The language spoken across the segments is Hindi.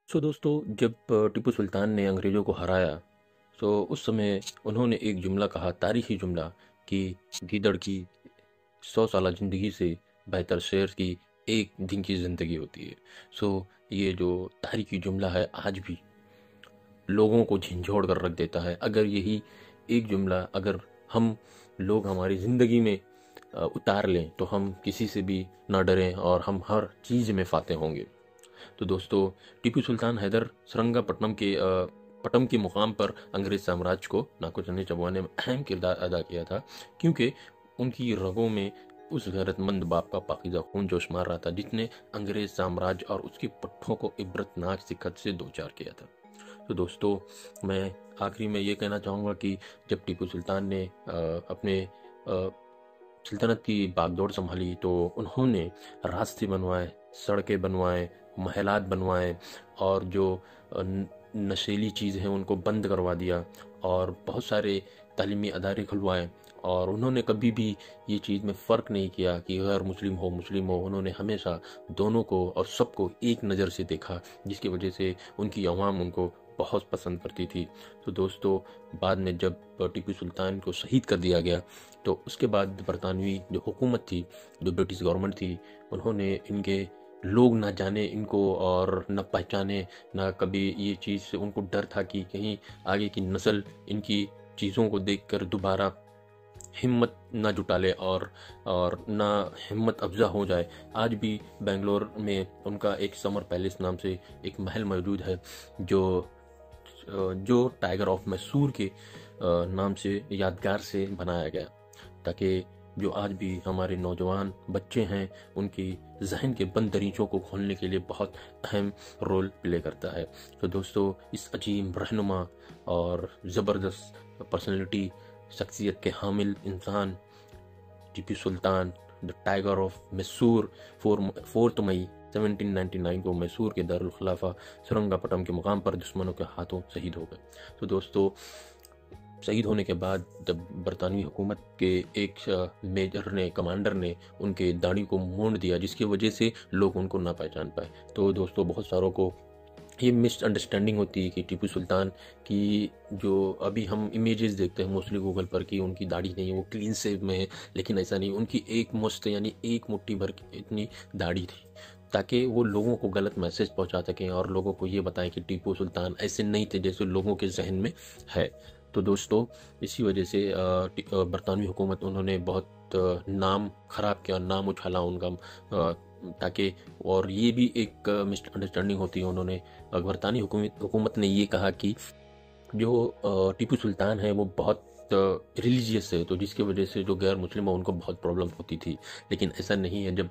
दोस्तों, जब टीपू सुल्तान ने अंग्रेज़ों को हराया तो उस समय उन्होंने एक जुमला कहा, तारीखी जुमला, कि गीदड़ की 100 साला ज़िंदगी से बेहतर शेर की एक दिन की ज़िंदगी होती है। ये जो तारीखी जुमला है आज भी लोगों को झंझोड़ कर रख देता है। अगर यही एक जुमला अगर हम लोग हमारी ज़िंदगी में उतार लें तो हम किसी से भी ना डरें और हम हर चीज़ में फ़ाते होंगे। तो दोस्तों, टीपू सुल्तान हैदर पट्टम के मुकाम पर अंग्रेज साम्राज्य को नाकाबंदी चबवाने में अहम किरदार अदा किया था, क्योंकि उनकी रगों में उस गैरतमंद बाप का पाकीज़ा खून जोश मार रहा था जिसने अंग्रेज साम्राज्य और उसके पट्टों को इबरतनाक शिकस्त से दो चार किया था। तो दोस्तों, मैं आखिरी में ये कहना चाहूँगा कि जब टीपू सुल्तान ने अपने सल्तनत की बागडोर संभाली तो उन्होंने रास्ते बनवाए, सड़कें बनवाए, महलात बनवाए और जो नशीली चीज़ हैं उनको बंद करवा दिया और बहुत सारे तालीमी अदारे खुलवाए। और उन्होंने कभी भी ये चीज़ में फ़र्क नहीं किया कि गैर मुस्लिम हो मुस्लिम हो, उन्होंने हमेशा दोनों को और सबको एक नज़र से देखा, जिसकी वजह से उनकी अवाम उनको बहुत पसंद करती थी। तो दोस्तों, बाद में जब टीपू सुल्तान को शहीद कर दिया गया तो उसके बाद बरतानवी जो हुकूमत थी, जो ब्रिटिश गवर्नमेंट थी, उन्होंने इनके लोग ना जाने इनको और न पहचाने, ना कभी ये चीज़ से उनको डर था कि कहीं आगे की नस्ल इनकी चीज़ों को देखकर दोबारा हिम्मत ना जुटा ले और ना हिम्मत अफ़ज़ा हो जाए। आज भी बेंगलोर में उनका एक समर पैलेस नाम से एक महल मौजूद है जो टाइगर ऑफ मैसूर के नाम से यादगार से बनाया गया, ताकि जो आज भी हमारे नौजवान बच्चे हैं उनकी जहन के बंद दरीचों को खोलने के लिए बहुत अहम रोल प्ले करता है। तो दोस्तों, इस अजीम रहनुमा और ज़बरदस्त पर्सनैलिटी शख्सियत के हामिल इंसान Tipu Sultan the tiger of Mysore 4 मई 1799 को मैसूर के दारुल खिलाफा श्रीरंगपट्टम के मुकाम पर दुश्मनों के हाथों शहीद हो गए। तो दोस्तों, शहीद होने के बाद जब बरतानवी हुकूमत के एक कमांडर ने उनके दाढ़ी को मोड़ दिया, जिसकी वजह से लोग उनको ना पहचान पाए। तो दोस्तों, बहुत सारों को ये मिसअंडरस्टैंडिंग होती है कि टीपू सुल्तान की जो अभी हम इमेजेस देखते हैं मोस्टली गूगल पर कि उनकी दाढ़ी नहीं है, वो क्लीन शेव में है, लेकिन ऐसा नहीं। उनकी एक मुश्त यानी एक मुट्ठी भर इतनी दाढ़ी थी, ताकि वो लोगों को गलत मैसेज पहुंचा सकें और लोगों को ये बताएं कि टीपू सुल्तान ऐसे नहीं थे जैसे लोगों के जहन में है। तो दोस्तों, इसी वजह से बरतानवी हुकूमत उन्होंने बहुत नाम ख़राब किया, नाम उछाला उनका, ताकि और ये भी एक मिसअंडरस्टैंडिंग होती है। उन्होंने बरतानी हुकूमत ने ये कहा कि जो टीपू सुल्तान है वो बहुत रिलीजियस है, तो जिसकी वजह से जो गैर मुस्लिम है उनको बहुत प्रॉब्लम होती थी, लेकिन ऐसा नहीं है। जब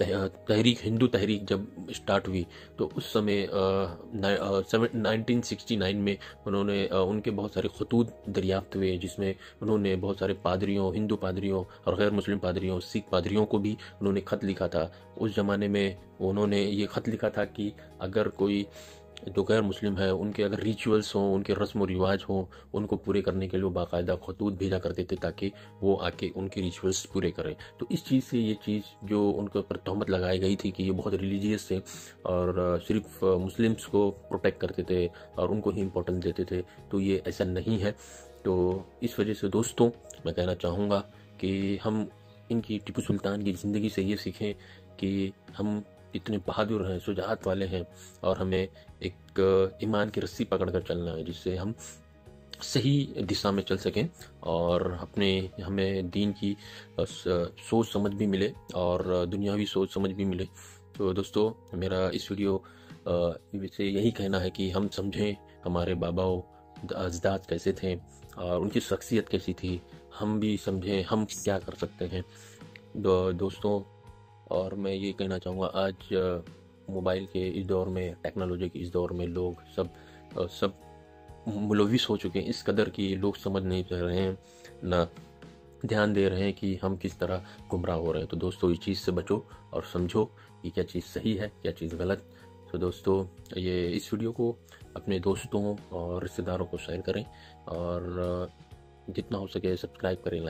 हिंदू तहरीक जब स्टार्ट हुई तो उस समय 1969 में उन्होंने उनके बहुत सारे खतूत दरियाफ्त हुए, जिसमें उन्होंने बहुत सारे पादरियों, हिंदू पादरियों और गैर मुस्लिम पादरियों, सिख पादरियों को भी उन्होंने ख़त लिखा था। उस ज़माने में उन्होंने ये ख़त लिखा था कि अगर कोई जो गैर मुस्लिम है उनके अगर रिचुअल्स हों, उनके रस्म व रिवाज हों, उनको पूरे करने के लिए वो बाकायदा खतूत भेजा करते थे ताकि वो आके उनके रिचुअल्स पूरे करें। तो इस चीज़ से ये चीज़ जो उनके ऊपर तहमत लगाई गई थी कि ये बहुत रिलीजियस थे और सिर्फ मुस्लिम्स को प्रोटेक्ट करते थे और उनको ही इम्पोर्टेंस देते थे, तो ये ऐसा नहीं है। तो इस वजह से दोस्तों, मैं कहना चाहूँगा कि हम इनकी टीपू सुल्तान की ज़िंदगी से ये सीखें कि हम इतने बहादुर हैं, शुजाअत वाले हैं और हमें एक ईमान की रस्सी पकड़कर चलना है, जिससे हम सही दिशा में चल सकें और हमें दीन की सोच समझ भी मिले और दुनियावी सोच समझ भी मिले। तो दोस्तों, मेरा इस वीडियो से यही कहना है कि हम समझें हमारे बाबाओं अजदाद कैसे थे और उनकी शख्सियत कैसी थी, हम भी समझें हम क्या कर सकते हैं। दोस्तों, और मैं ये कहना चाहूँगा, आज मोबाइल के इस दौर में, टेक्नोलॉजी के इस दौर में लोग सब मुलविस हो चुके हैं इस कदर कि लोग समझ नहीं पा रहे हैं, ना ध्यान दे रहे हैं कि हम किस तरह गुमराह हो रहे हैं। तो दोस्तों, इस चीज़ से बचो और समझो कि क्या चीज़ सही है, क्या चीज़ गलत। तो दोस्तों, ये इस वीडियो को अपने दोस्तों और रिश्तेदारों को शेयर करें और जितना हो सके सब्सक्राइब करें, लाइक